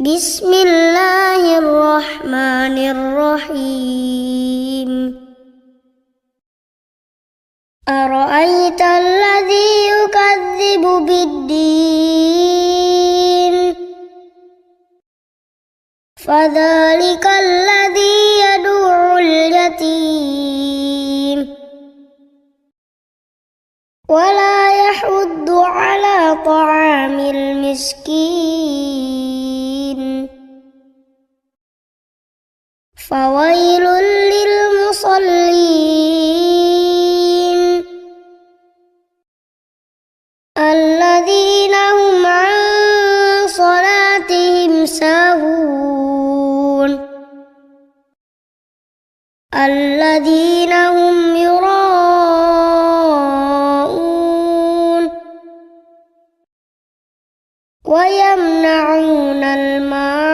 بسم الله الرحمن الرحيم أرأيت الذي يكذب بالدين فذلك الذي يدعو اليتيم ولا يحض على طعام المسكين فويل للمصلين الذين هم عن صلاتهم ساهون الذين هم يراءون ويمنعون الماعون